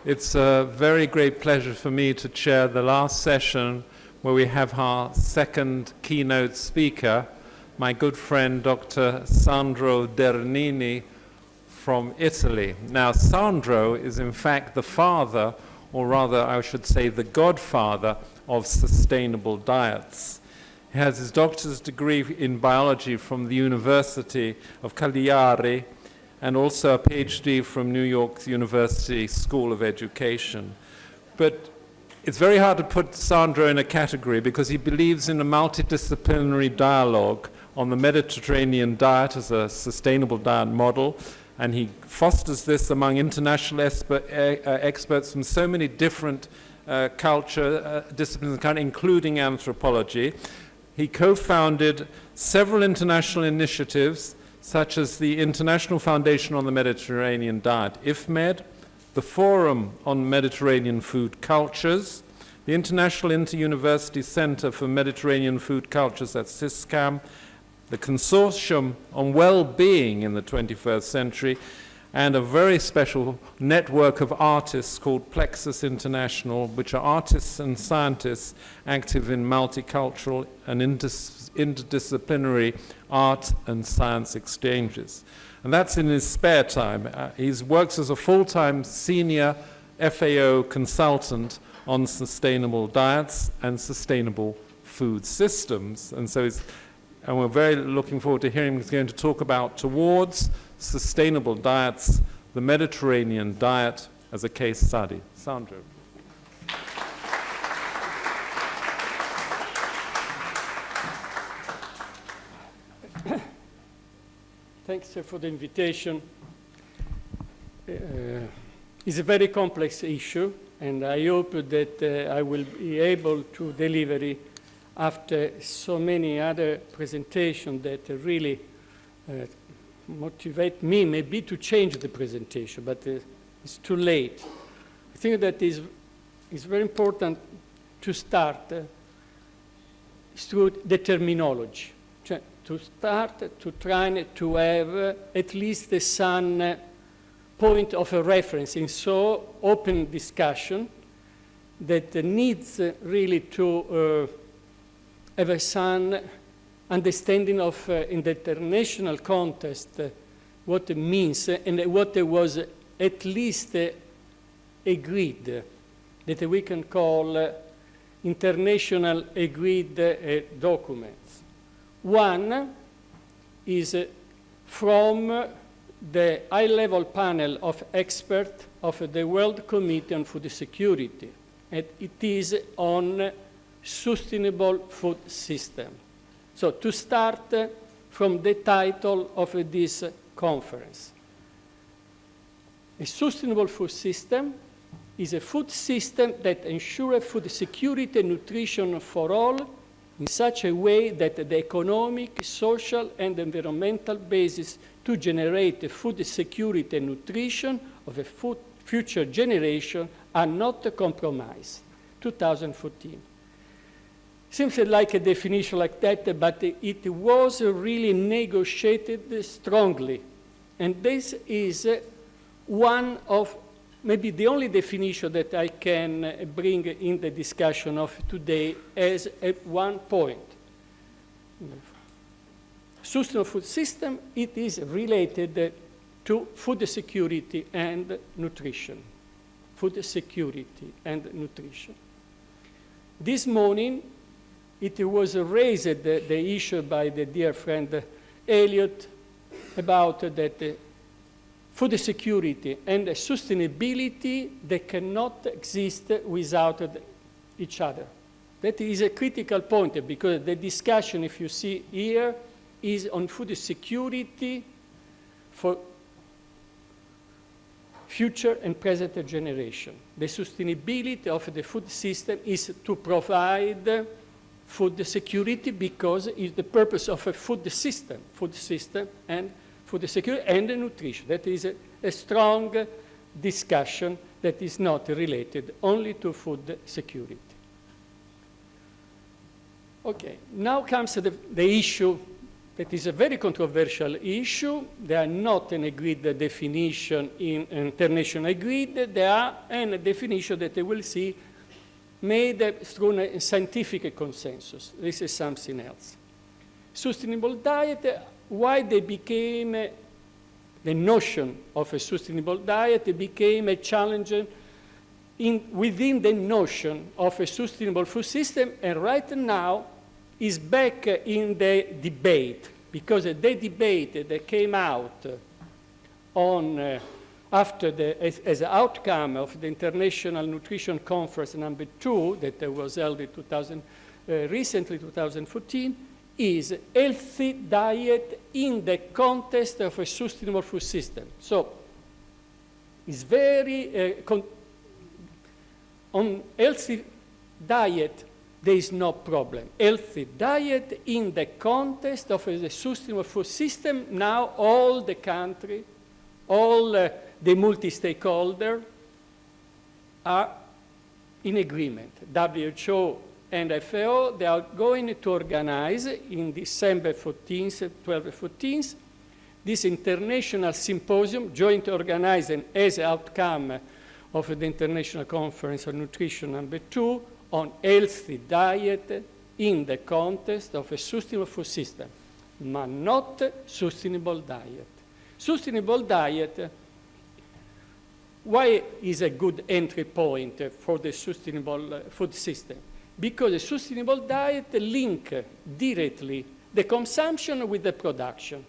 It's a very great pleasure for me to chair the last session where we have our second keynote speaker, my good friend Dr. Sandro Dernini from Italy. Now, Sandro is in fact the father, or rather I should say the godfather, of sustainable diets. He has his doctor's degree in biology from the University of Cagliari and also a PhD from New York University School of Education. But it's very hard to put Sandro in a category because he believes in a multidisciplinary dialogue on the Mediterranean diet as a sustainable diet model, and he fosters this among international experts from so many different culture disciplines, including anthropology. He co-founded several international initiatives such as the International Foundation on the Mediterranean Diet, IFMED, the Forum on Mediterranean Food Cultures, the International Inter-University Center for Mediterranean Food Cultures at SISCAM, the Consortium on Well-Being in the 21st Century, and a very special network of artists called Plexus International, which are artists and scientists active in multicultural and interdisciplinary art and science exchanges. And that's in his spare time. He works as a full-time senior FAO consultant on sustainable diets and sustainable food systems. And we're very looking forward to hearing him. He's going to talk about Towards Sustainable Diets, the Mediterranean Diet as a Case Study. Sandro. Thanks for the invitation. It's a very complex issue, and I hope that I will be able to deliver it after so many other presentations that really motivate me maybe to change the presentation, but it's too late. I think that it's very important to start through the terminology. To start to try to have at least some point of a reference in so open discussion that needs really to have some understanding of in the international context what it means and what was at least agreed, that we can call international agreed documents. One is from the high-level panel of experts of the World Committee on Food Security, and it is on sustainable food system. So to start from the title of this conference, a sustainable food system is a food system that ensures food security and nutrition for all in such a way that the economic, social, and environmental basis to generate food security and nutrition of a future generation are not compromised. 2014. Seems like a definition like that, but it was really negotiated strongly. And this is one of maybe the only definition that I can bring in the discussion of today as at one point. Sustainable food system, it is related to food security and nutrition. Food security and nutrition. This morning, it was raised the issue by the dear friend Elliot about that food security and sustainability, they cannot exist without each other. That is a critical point because the discussion, if you see here, is on food security for future and present generation. The sustainability of the food system is to provide food security because it's the purpose of a food system and food security and nutrition. That is a strong discussion that is not related only to food security. Okay, now comes the issue that is a very controversial issue. There are not an agreed definition in international agreed. There are a definition that they will see made through a scientific consensus. This is something else. Sustainable diet, why they became, the notion of a sustainable diet became a challenge within the notion of a sustainable food system, and right now is back in the debate, because the debate that came out on after as an outcome of the International Nutrition Conference number 2 that was held in recently 2014 is healthy diet in the context of a sustainable food system. So it's very on healthy diet there is no problem. Healthy diet in the context of a sustainable food system, now all the country, all the multi-stakeholder are in agreement. WHO and FAO, they are going to organize in December 14th, 12th, 14th, this international symposium, joint organizing as an outcome of the International Conference on Nutrition number 2 on healthy diet in the context of a sustainable food system, but not sustainable diet. Sustainable diet, why is a good entry point for the sustainable food system? Because a sustainable diet links directly the consumption with the production.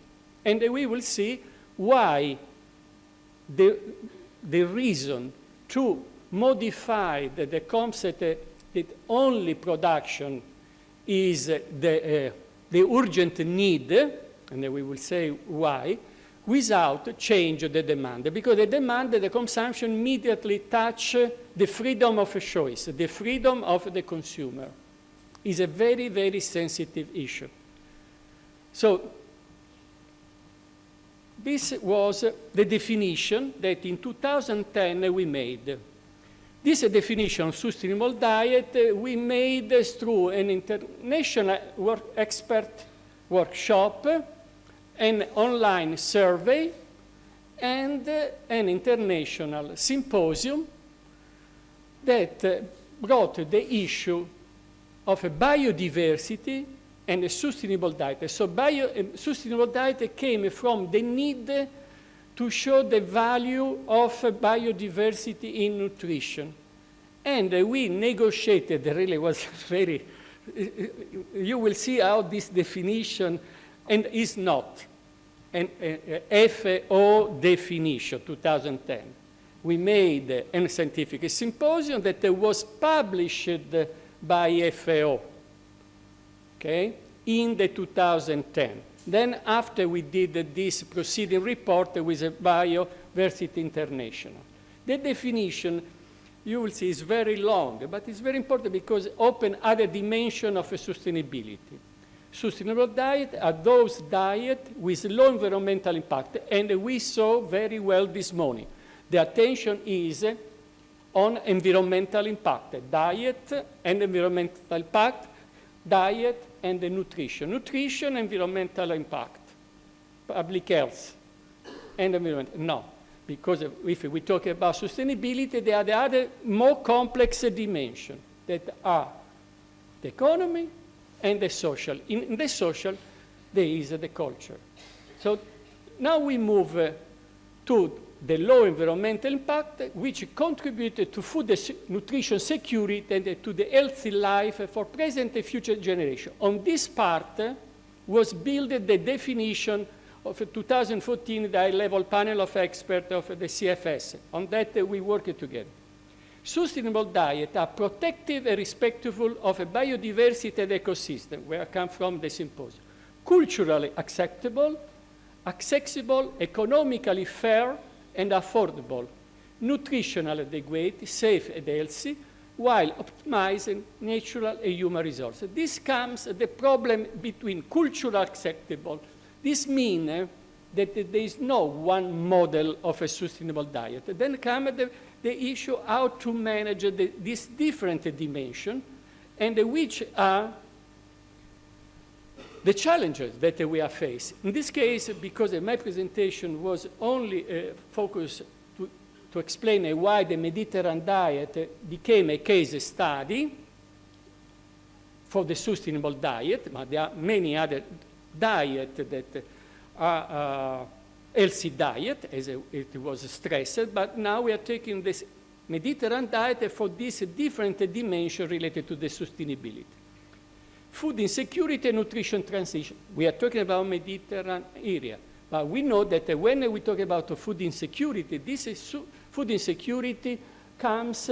And we will see why the reason to modify the concept that only production is the urgent need, and then we will say why, without change the demand. Because the demand, the consumption immediately touch the freedom of choice, the freedom of the consumer. Is a very, very sensitive issue. So this was the definition that in 2010 we made. This definition of sustainable diet we made through an international expert workshop, an online survey, and an international symposium that brought the issue of biodiversity and a sustainable diet. So sustainable diet came from the need to show the value of biodiversity in nutrition. And we negotiated, really was very, you will see how this definition, and is not an FAO definition, 2010. We made a scientific symposium that was published by FAO, okay, in the 2010. Then after we did this proceeding report with Biodiversity International. The definition, you will see, is very long, but it's very important because it opens other dimensions of sustainability. Sustainable diet are those diets with low environmental impact, and we saw very well this morning. The attention is on environmental impact, diet and environmental impact, diet and the nutrition. Nutrition, environmental impact, public health, and environment. No, because if we talk about sustainability, there are the other more complex dimensions that are the economy and the social. In the social, there is the culture. So now we move to the low environmental impact, which contributed to food nutrition security and to the healthy life for present and future generations. On this part was built the definition of a 2014 high-level panel of experts of the CFS. On that, we worked together. Sustainable diet are protective and respectful of a biodiversity and ecosystem, where I come from the symposium. Culturally acceptable, accessible, economically fair, and affordable, nutritionally adequate, safe and healthy, while optimizing natural and human resources. This comes the problem between cultural acceptable. This means that there is no one model of a sustainable diet. Then comes the issue how to manage these different dimensions, and which are the challenges that we are facing. In this case, because my presentation was only focused to explain why the Mediterranean diet became a case study for the sustainable diet, but there are many other diets that are healthy diet, as it was stressed, but now we are taking this Mediterranean diet for this different dimension related to the sustainability. Food insecurity and nutrition transition. We are talking about Mediterranean area, but we know that when we talk about food insecurity, this is food insecurity comes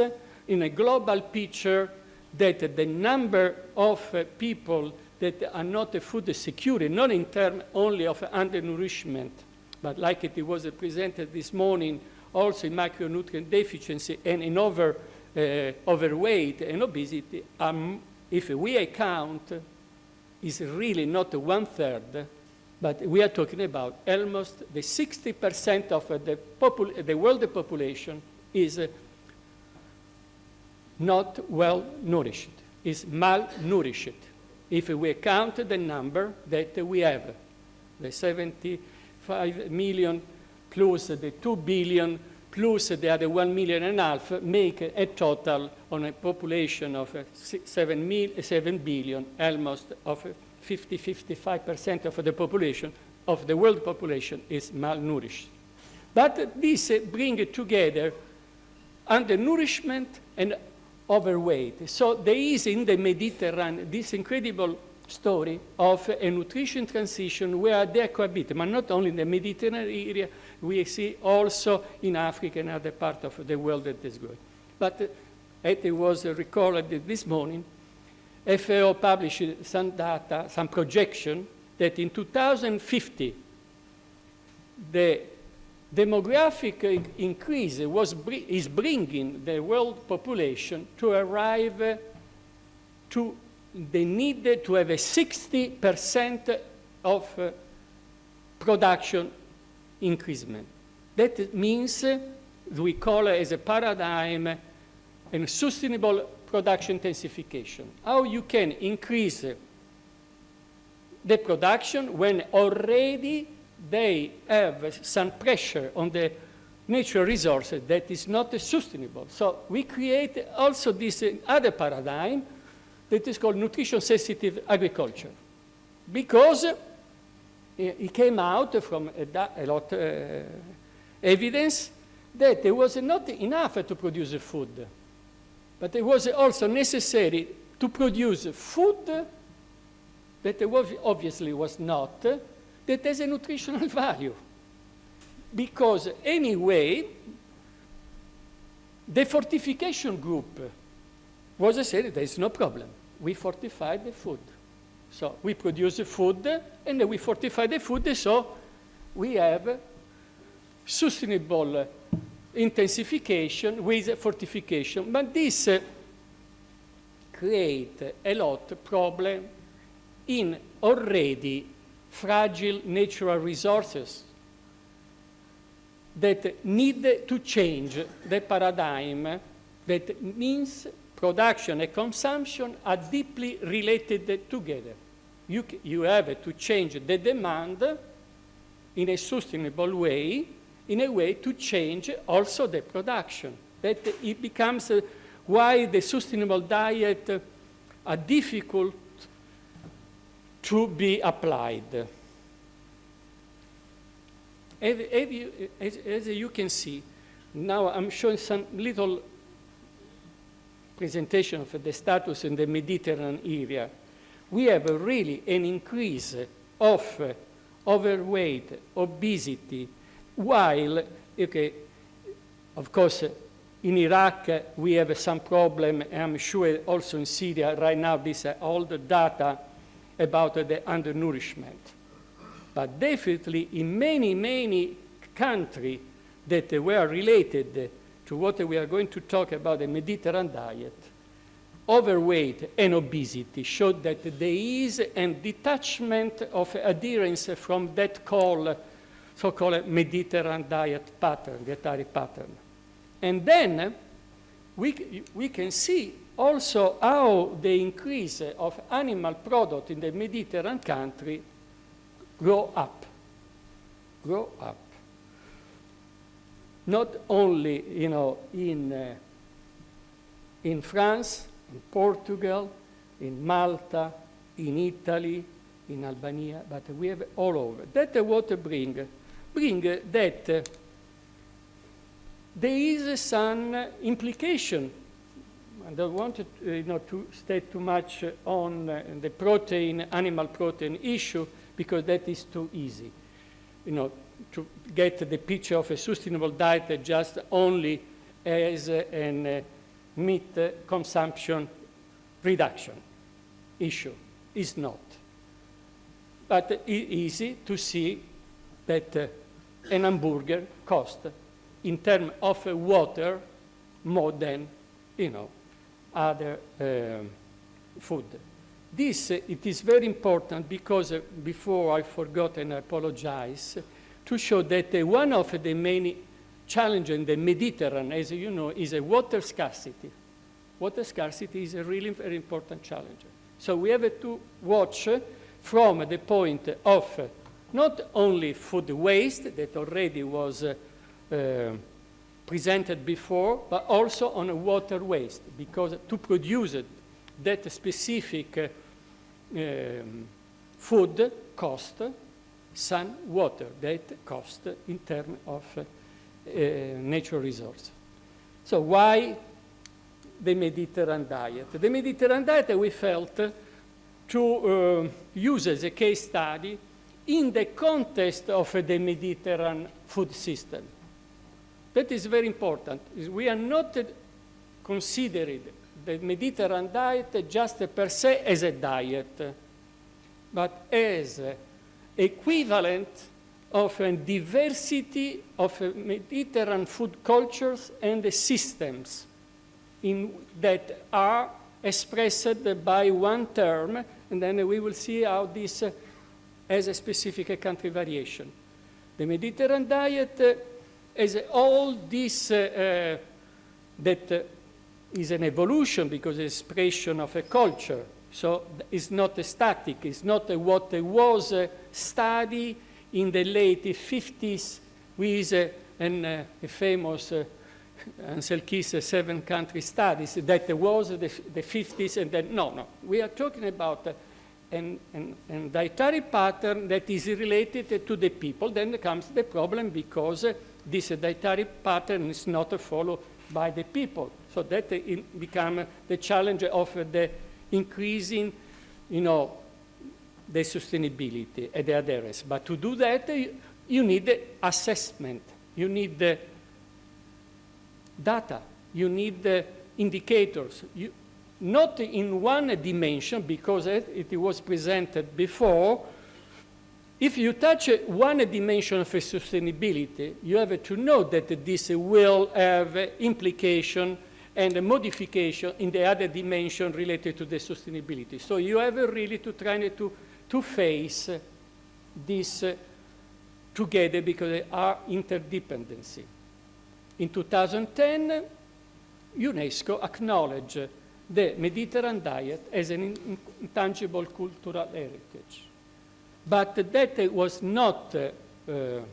in a global picture that the number of people that are not food secure, not in terms only of undernourishment, but like it was presented this morning, also in macronutrient deficiency and in overweight and obesity, if we account, is really not 1/3, but we are talking about almost the 60% of the world population is not well nourished, is malnourished. If we count the number that we have, the 75 million plus the 2 billion plus the other 1.5 million make a total on a population of 7 billion, almost of 50-55% of the population, of the world population is malnourished. But this brings together undernourishment and overweight. So there is in the Mediterranean this incredible story of a nutrition transition where they cohabit, but not only in the Mediterranean area, we see also in Africa and other parts of the world that is growing. But it was recorded this morning, FAO published some data, some projection, that in 2050, the demographic increase is bringing the world population to arrive to the need to have a 60% of production increasement. That means we call it as a paradigm and sustainable production intensification. How you can increase the production when already they have some pressure on the natural resources that is not sustainable. So we create also this other paradigm that is called nutrition-sensitive agriculture, because it came out from a lot of evidence that it was not enough to produce food, but it was also necessary to produce food that obviously was not, that has a nutritional value. Because anyway, the fortification group was said there is no problem. We fortify the food. So we produce the food and then we fortify the food, so we have sustainable intensification with fortification. But this creates a lot of problem in already fragile natural resources that need to change the paradigm. That means production and consumption are deeply related together. You have to change the demand in a sustainable way, in a way to change also the production. That it becomes why the sustainable diet are difficult to be applied. As you can see, now I'm showing some little presentation of the status in the Mediterranean area. We have really an increase of overweight, obesity, while, okay, of course, in Iraq we have some problem, and I'm sure also in Syria right now, these are all the data about the undernourishment. But definitely in many, many countries that were related to what we are going to talk about, the Mediterranean diet, overweight and obesity showed that there is a detachment of adherence from that so-called Mediterranean diet pattern, dietary pattern. And then we can see also how the increase of animal product in the Mediterranean country grow up. Not only, in France, in Portugal, in Malta, in Italy, in Albania, but we have all over. That what bring that there is some implication. I don't want to stay too much on the animal protein issue, because that is too easy. To get the picture of a sustainable diet just only as a meat consumption reduction issue is not. But it's easy to see that an hamburger costs, in terms of water, more than other food. It is very important, because before I forgot, and I apologize, to show that one of the main challenges in the Mediterranean, as you know, is a water scarcity. Water scarcity is a really very important challenge. So we have to watch from the point of not only food waste, that already was presented before, but also on water waste, because to produce that specific food cost some water, that cost in terms of natural resource. So why the Mediterranean diet? The Mediterranean diet we felt to use as a case study in the context of the Mediterranean food system. That is very important. We are not considering the Mediterranean diet just per se as a diet, but as equivalent of a diversity of Mediterranean food cultures and systems that are expressed by one term, and then we will see how this has a specific country variation. The Mediterranean diet has all this that is an evolution, because it's expression of a culture. So it's not static. It's not what was studied in the late 50s with a famous Ansel Keys 7-country studies. That was the 50s, and then no. We are talking about a dietary pattern that is related to the people. Then comes the problem, because this dietary pattern is not followed by the people. So that becomes the challenge of the increasing, the sustainability and the adherence. But to do that, you need assessment. You need data. You need indicators. Not in one dimension, because it was presented before. If you touch one dimension of sustainability, you have to know that this will have implication and a modification in the other dimension related to the sustainability. So you have really to try to face this together, because they are interdependency. In 2010, UNESCO acknowledged the Mediterranean diet as an intangible cultural heritage. But that was not the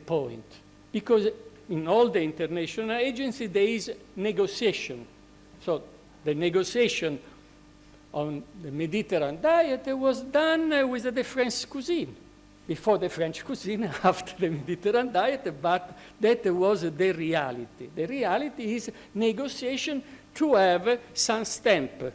point, because in all the international agencies there is negotiation. So the negotiation on the Mediterranean diet was done with the French cuisine. Before the French cuisine, after the Mediterranean diet, but that was the reality. The reality is negotiation to have some stamp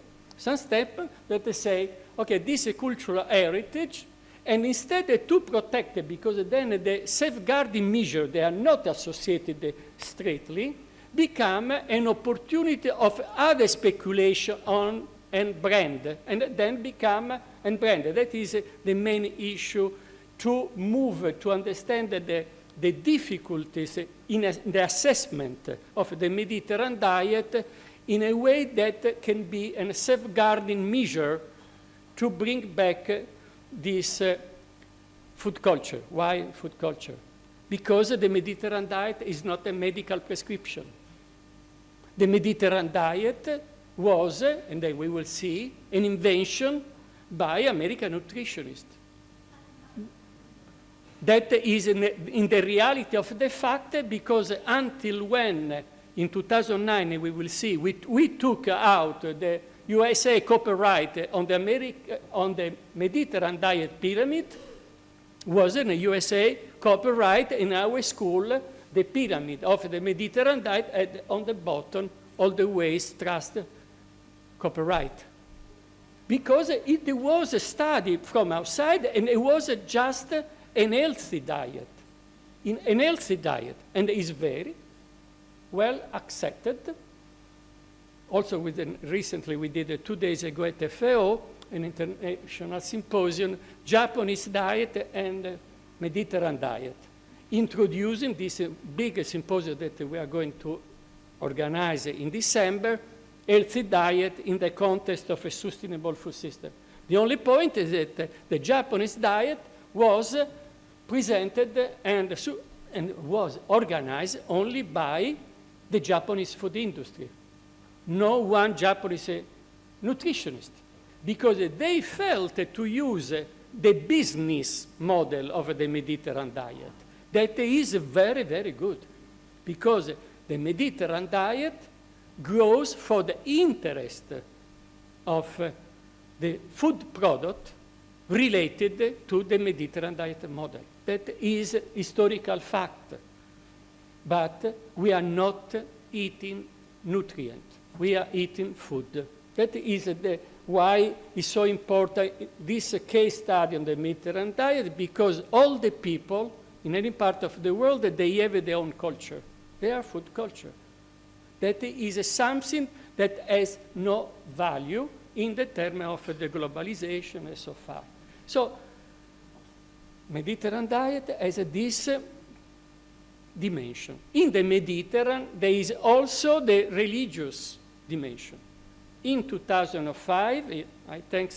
that say, okay, this is a cultural heritage, and instead to protect it, because then the safeguarding measures, they are not associated straightly, become an opportunity of other speculation on and brand, and then become and brand. That is the main issue, to move to understand the difficulties in the assessment of the Mediterranean diet in a way that can be a safeguarding measure to bring back this food culture. Why food culture? Because the Mediterranean diet is not a medical prescription. the Mediterranean diet was, and then we will see, an invention by American nutritionists. That is in the reality of the fact, because until when, in 2009, we will see, we took out the USA copyright on the Mediterranean diet pyramid, was in a USA copyright in our school, the pyramid of the Mediterranean diet had on the bottom all the ways trust copyright. Because it was a study from outside, and it was just an healthy diet, and is very well accepted. Also, recently we did 2 days ago at FAO, an international symposium, Japanese diet and Mediterranean diet, introducing this big symposium that we are going to organize in December, healthy diet in the context of a sustainable food system. The only point is that the Japanese diet was presented and was organized only by the Japanese food industry. No one Japanese nutritionist, because they felt to use the business model of the Mediterranean diet. That is very, very good, because the Mediterranean diet grows for the interest of the food product related to the Mediterranean diet model. That is historical fact. But we are not eating nutrient. We are eating food. That is why it's so important, this case study on the Mediterranean diet, because all the people in any part of the world, they have their own culture. Their food culture. That is something that has no value in the terms of the globalization and so far. So, Mediterranean diet has this dimension. In the Mediterranean, there is also the religious dimension. In 2005, I thank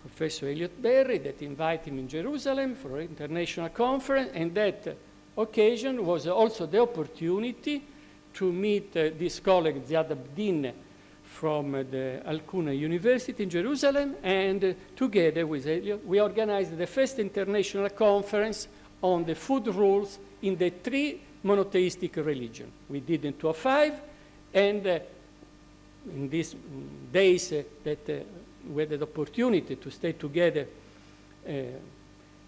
Professor Elliot that invited him in Jerusalem for an international conference, and that occasion was also the opportunity to meet this colleague, Ziad Abdin, from the Al-Quna University in Jerusalem, and together with Elliot, we organized the first international conference on the food rules in the 3 monotheistic religions. We did in 2005, and in these days that we had the opportunity to stay together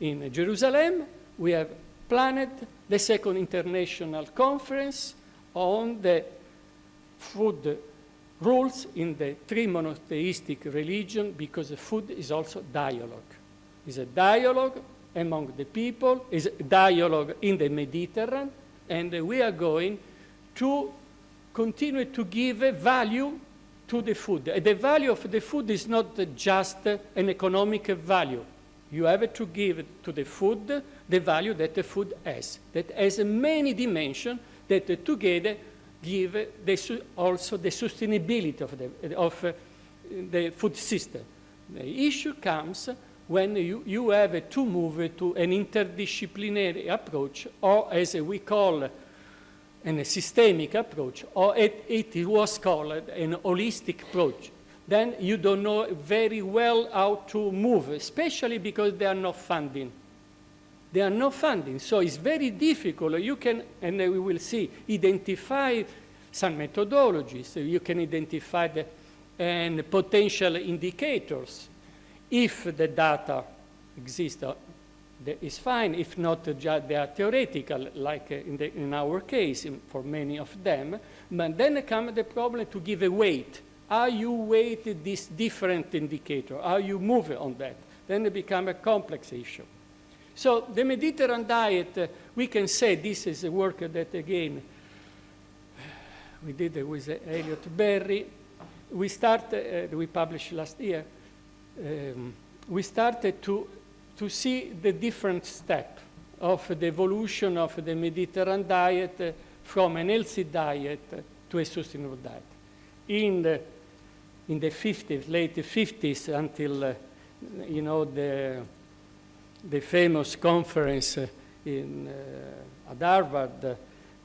in Jerusalem, we have planned the second international conference on the food rules in the 3 monotheistic religions, because food is also dialogue. It's a dialogue among the people, it's a dialogue in the Mediterranean, and we are going to continue to give a value to the food. The value of the food is not just an economic value. You have to give to the food the value that the food has, that has many dimensions that together give also the sustainability of the food system. The issue comes when you have to move to an interdisciplinary approach, or as we call a systemic approach, or it was called an holistic approach. Then you don't know very well how to move, especially because there are no funding. There are no funding, so it's very difficult. You can, and we will see, identify some methodologies. You can identify the potential indicators. If the data exist, is fine. If not, they are theoretical, like in our case, for many of them. But then comes the problem to give a weight. How you weight this different indicator? How you move on that? Then it becomes a complex issue. So the Mediterranean diet, we can say this is a work that, again, we did with Elliot Berry. We started, we published last year, we started to see the different step of the evolution of the Mediterranean diet from an healthy diet to a sustainable diet. In the 50s, late 50s, until the famous conference at Harvard,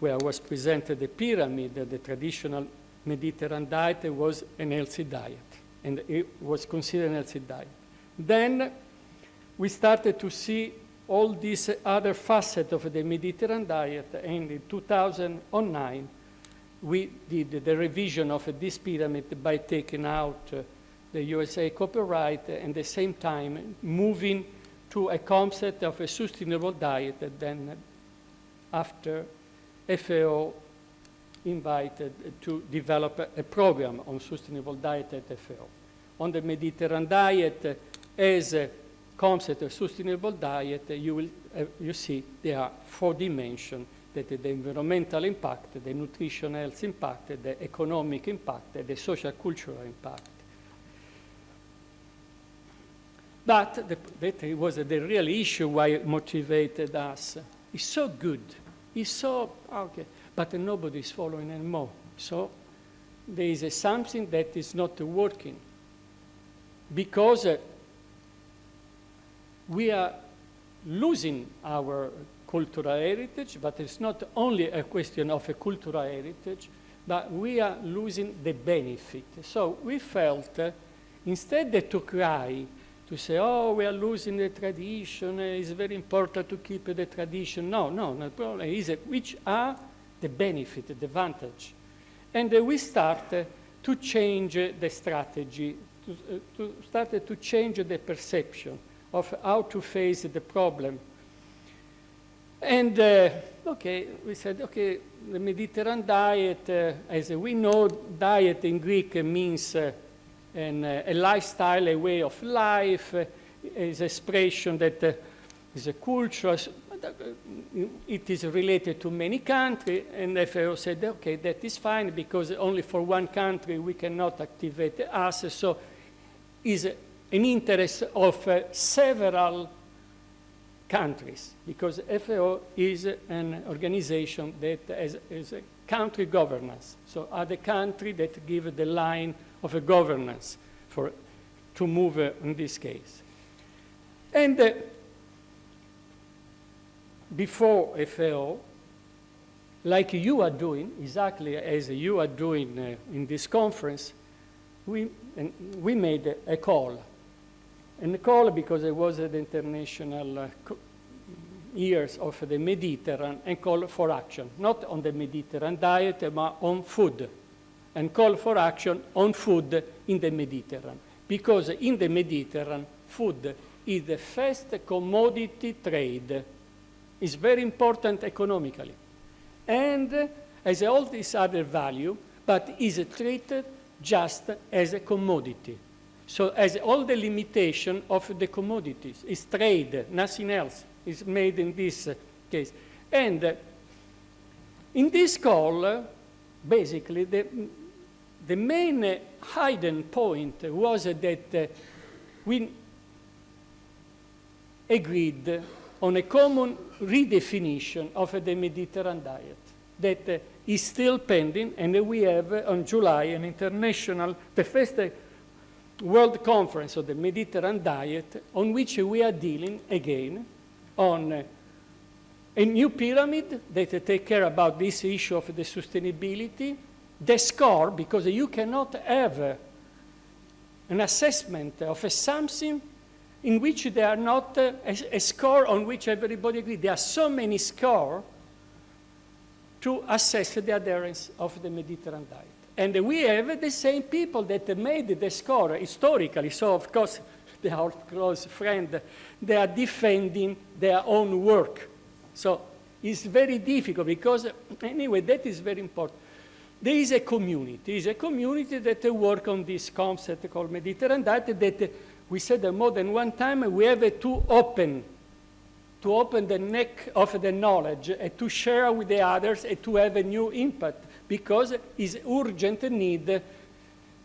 where was presented the pyramid, the traditional Mediterranean diet was an healthy diet, and it was considered an healthy diet. Then we started to see all these other facets of the Mediterranean diet, and in 2009, we did the revision of this pyramid by taking out the USA copyright and at the same time moving to a concept of a sustainable diet that then after FAO invited to develop a program on sustainable diet at FAO. On the Mediterranean diet, as a concept of sustainable diet, you see there are 4 dimensions, that the environmental impact, the nutritional health impact, the economic impact, the social-cultural impact. But that was the real issue why it motivated us. It's so good. It's so, okay, but nobody is following anymore. So there is something that is not working. Because we are losing our cultural heritage, but it's not only a question of a cultural heritage, but we are losing the benefit. So we felt, instead to cry, to say, oh, we are losing the tradition, it's very important to keep the tradition. No, the problem is which are the benefit, the advantage. And we started to change the strategy, to change the perception of how to face the problem. And, okay, we said, okay, the Mediterranean diet, as we know, diet in Greek means a lifestyle, a way of life, is expression that is a culture. It is related to many countries, and FAO said, okay, that is fine, because only for one country we cannot activate us, so is an interest of several countries, because FAO is an organization that has a country governance. So are the countries that give the line of a governance to move in this case. And before FAO, like you are doing, exactly as you are doing in this conference, we made a call. And the call, because it was the international years of the Mediterranean, and call for action, not on the Mediterranean diet, but on food, and call for action on food in the Mediterranean. Because in the Mediterranean, food is the first commodity trade. It's very important economically. And has all this other value, but is treated just as a commodity. So as all the limitation of the commodities is trade, nothing else is made in this case. And in this call, basically, the main hidden point was that we agreed on a common redefinition of the Mediterranean diet that is still pending, and we have on July an international, the first World Conference of the Mediterranean diet, on which we are dealing again on a new pyramid that take care about this issue of the sustainability, the score, because you cannot have an assessment of something in which there are not a score on which everybody agrees. There are so many scores to assess the adherence of the Mediterranean diet. And we have the same people that made the score historically, so of course they are close friends, they are defending their own work. So it's very difficult because, anyway, that is very important. There is a community that work on this concept called Mediterranean diet that we said more than one time we have to open the neck of the knowledge and to share with the others and to have a new impact, because it's urgent need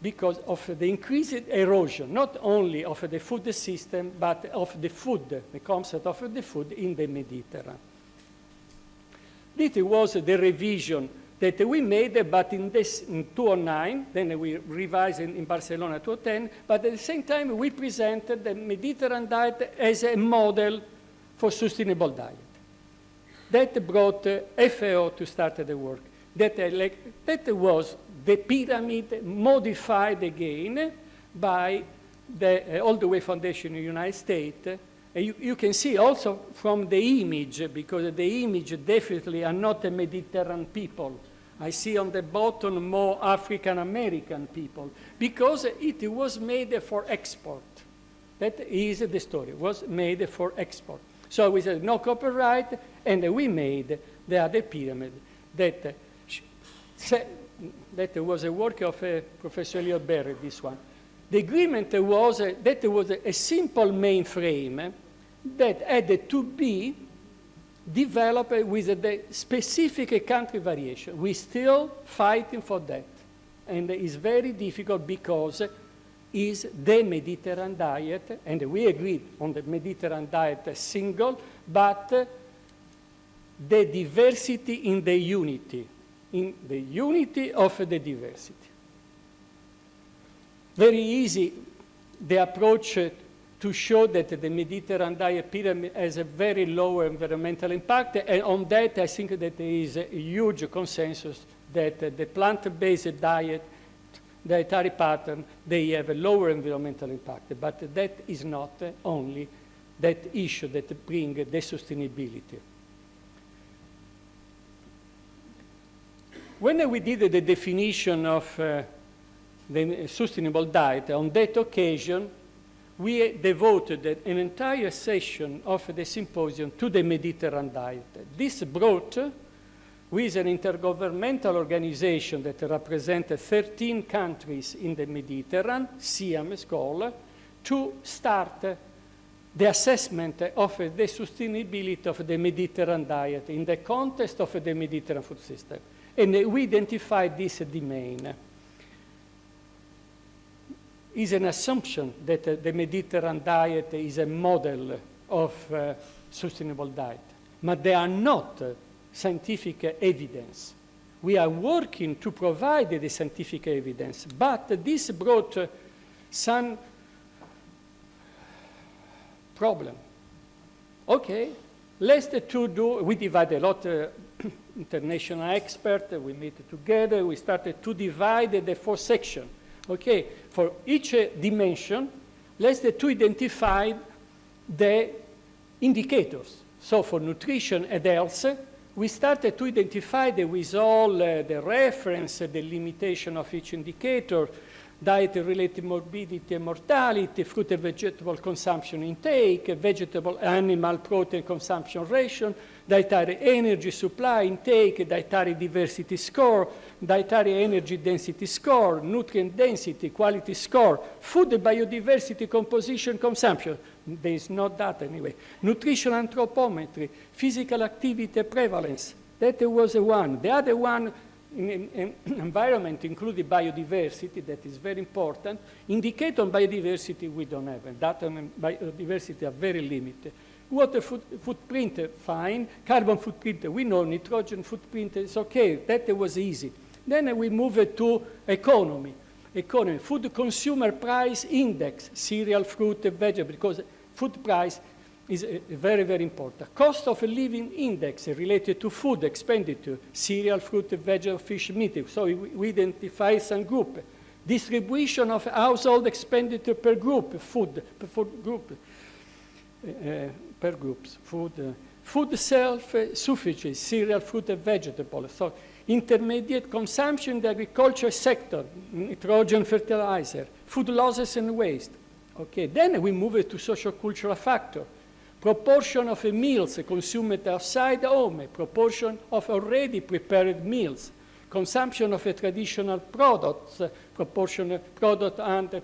because of the increased erosion, not only of the food system, but of the food, the concept of the food in the Mediterranean. This was the revision that we made, but in 2009, then we revised in Barcelona 2010, but at the same time we presented the Mediterranean diet as a model for sustainable diet. that brought FAO to start the work. That was the pyramid modified again by the All the Way Foundation in the United States. You can see also from the image, because the image definitely are not a Mediterranean people. I see on the bottom more African-American people, because it was made for export. That is the story, it was made for export. So we said no copyright, and we made the other pyramid. That was a work of Professor Elliot, this one. The agreement was that there was a simple mainframe that had to be developed with the specific country variation. We're still fighting for that. And it's very difficult because it's the Mediterranean diet, and we agreed on the Mediterranean diet single, but the diversity in the unity of the diversity. Very easy, the approach to show that the Mediterranean diet pyramid has a very low environmental impact, and on that I think that there is a huge consensus that the plant-based dietary pattern, they have a lower environmental impact, but that is not only that issue that brings the sustainability. When we did the definition of the sustainable diet, on that occasion, we devoted an entire session of the symposium to the Mediterranean diet. This brought, with an intergovernmental organization that represented 13 countries in the Mediterranean, SIAM is called, to start the assessment of the sustainability of the Mediterranean diet in the context of the Mediterranean food system. And we identified this domain. Is an assumption that the Mediterranean diet is a model of sustainable diet, but they are not scientific evidence. We are working to provide the scientific evidence, but this brought some problem. Okay, let's do, we divide a lot international experts, we meet together, we started to divide the 4 sections. Okay, for each dimension, let's identify the indicators. So for nutrition and health, we started to identify with all the reference, the limitation of each indicator, diet-related morbidity and mortality, fruit and vegetable consumption intake, vegetable animal protein consumption ratio, dietary energy supply intake, dietary diversity score, dietary energy density score, nutrient density, quality score, food biodiversity composition consumption. There is no data anyway. Nutrition anthropometry, physical activity prevalence. That was one. The other one, in environment included biodiversity, that is very important. Indicator on biodiversity, we don't have. Data on biodiversity are very limited. Water footprint, fine. Carbon footprint, we know. Nitrogen footprint is okay. That was easy. Then we moved to economy. Food consumer price index, cereal, fruit, vegetable, because food price is very, very important. Cost of a living index related to food expenditure, cereal, fruit, vegetable, fish, meat. So we identify some group. Distribution of household expenditure per group, food per groups, food self-sufficiency, cereal, fruit, and vegetable. So intermediate consumption in the agriculture sector, nitrogen fertilizer, food losses and waste. Okay, then we move to socio-cultural factor. Proportion of meals consumed outside home, proportion of already prepared meals, consumption of traditional products, proportion of product under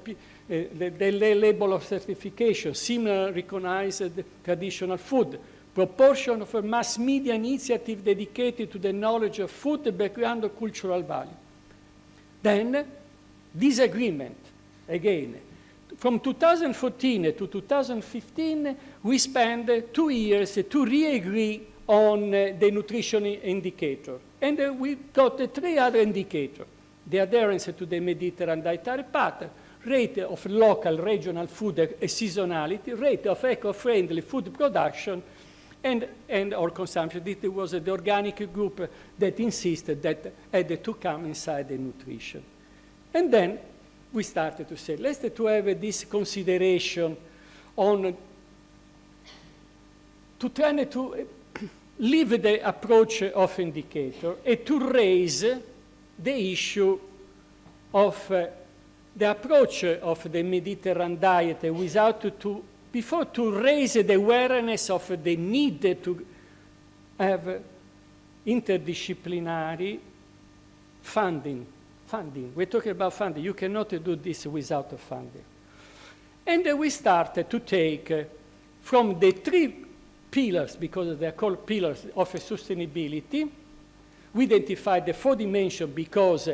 the label of certification, similar recognized traditional food, proportion of a mass media initiative dedicated to the knowledge of food, background, and cultural value. Then, disagreement, again. From 2014 to 2015, we spent 2 years to re-agree on the nutrition indicator. And we got 3 other indicators. The adherence to the Mediterranean dietary pattern, rate of local regional food seasonality, rate of eco-friendly food production, and or consumption. It was the organic group that insisted that had to come inside the nutrition. And then we started to say, let's to have this consideration on to try to leave the approach of indicator and to raise the issue of the approach of the Mediterranean diet without before to raise the awareness of the need to have interdisciplinary funding. We're talking about funding. You cannot do this without funding. And we started to take from the 3 pillars, because they are called pillars of sustainability. We identified the 4 dimensions because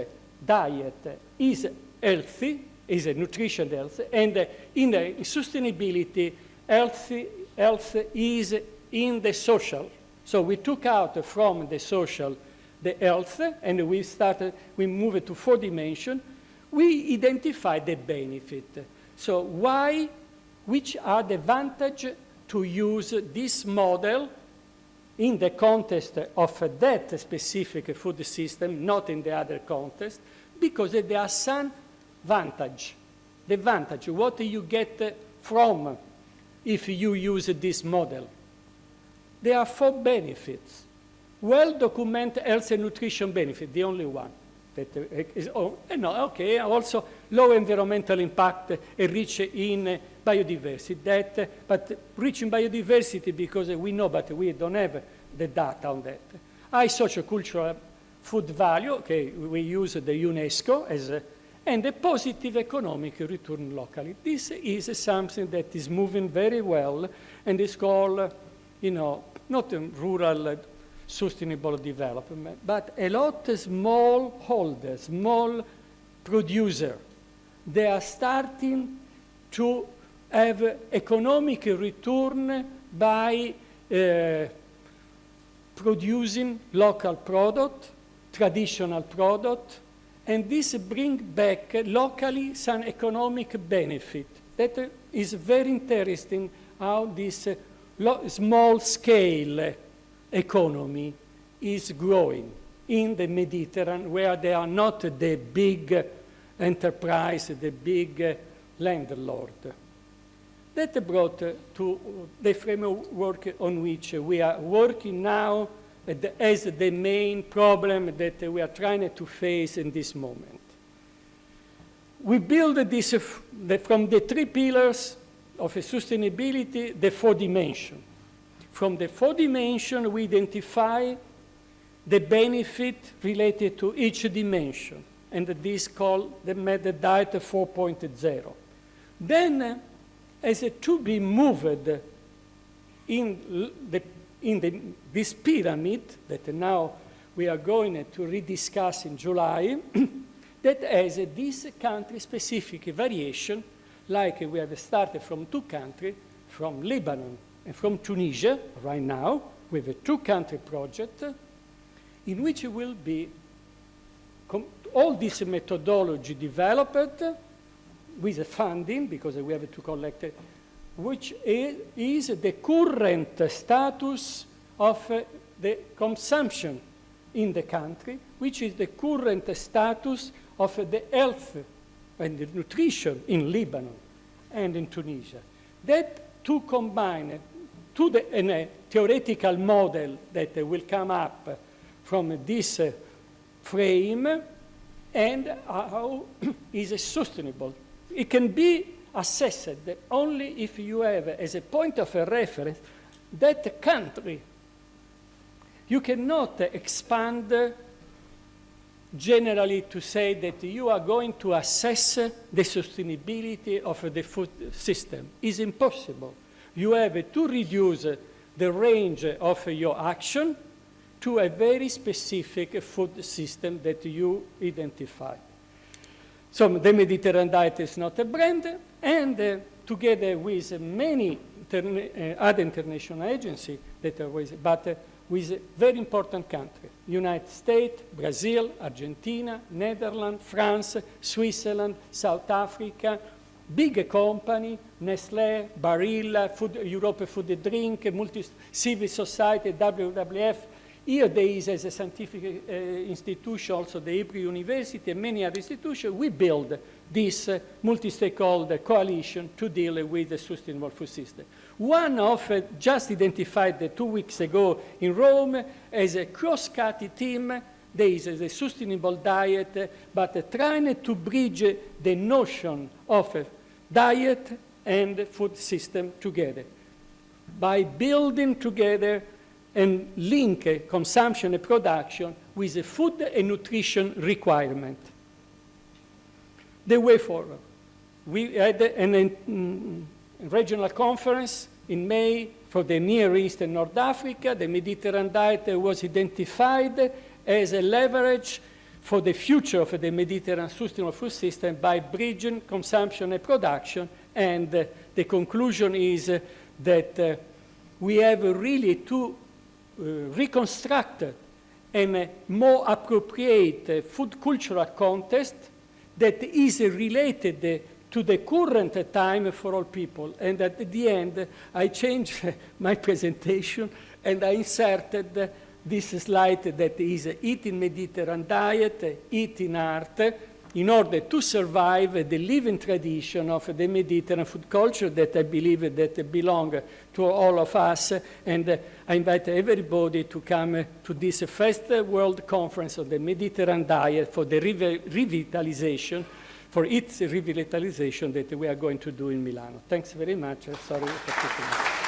diet is healthy, is a nutrition health, and in sustainability, health is in the social. So we took out from the social the health, and we moved to 4 dimensions. We identified the benefit. So which are the advantages to use this model in the context of that specific food system, not in the other context, because there are some advantage. The advantage, what you get from if you use this model. There are 4 benefits. Well-documented health and nutrition benefit, the only one. That is, also low environmental impact and rich in biodiversity. But rich in biodiversity because we know, but we don't have the data on that. High socio-cultural food value, okay, we use the UNESCO as and a positive economic return locally. This is something that is moving very well and is called, not rural sustainable development, but a lot of small holders, small producer, they are starting to have economic return by producing local product, traditional product, and this brings back locally some economic benefit. That is very interesting how this small-scale economy is growing in the Mediterranean, where they are not the big enterprise, the big landlord. That brought to the framework on which we are working now as the main problem that we are trying to face in this moment. We build this from the 3 pillars of sustainability, the 4 dimensions. From the 4 dimensions, we identify the benefit related to each dimension, and this called the method diet 4.0. Then, as to be moved in this pyramid that now we are going to rediscuss in July, that has this country-specific variation, like we have started from 2 countries, from Lebanon and from Tunisia right now, with a 2-country project, in which will be all this methodology developed with the funding, because we have to collect it, which is the current status of the consumption in the country, which is the current status of the health and the nutrition in Lebanon and in Tunisia. That to combine in a theoretical model that will come up from this frame, and how is sustainable. It can be assessed only if you have as a point of reference that country. You cannot expand generally to say that you are going to assess the sustainability of the food system. It's impossible. You have to reduce the range of your action to a very specific food system that you identify. So the Mediterranean diet is not a brand, and together with many other international agencies that are with, but with very important countries: United States, Brazil, Argentina, Netherlands, France, Switzerland, South Africa, big company, Nestlé, Barilla, Europe Food and Drink, Civil Society, WWF. Here there is, as a scientific institution, also the Hebrew University and many other institutions, we build this multi-stakeholder coalition to deal with the sustainable food system. One of just identified 2 weeks ago in Rome as a cross-cutting team. There is a sustainable diet, but trying to bridge the notion of diet and food system together by building together and link consumption and production with a food and nutrition requirement. The way forward. We had a regional conference in May for the Near East and North Africa. The Mediterranean diet was identified as a leverage for the future of the Mediterranean sustainable food system by bridging consumption and production. And the conclusion is that we have really to reconstruct a more appropriate food cultural context that is related to the current time for all people. And at the end, I changed my presentation and I inserted this slide that is eating Mediterranean diet, eating art, in order to survive the living tradition of the Mediterranean food culture that I believe that belong to all of us. And I invite everybody to come to this first World Conference on the Mediterranean diet for the revitalization, for its revitalization that we are going to do in Milano. Thanks very much. Sorry for taking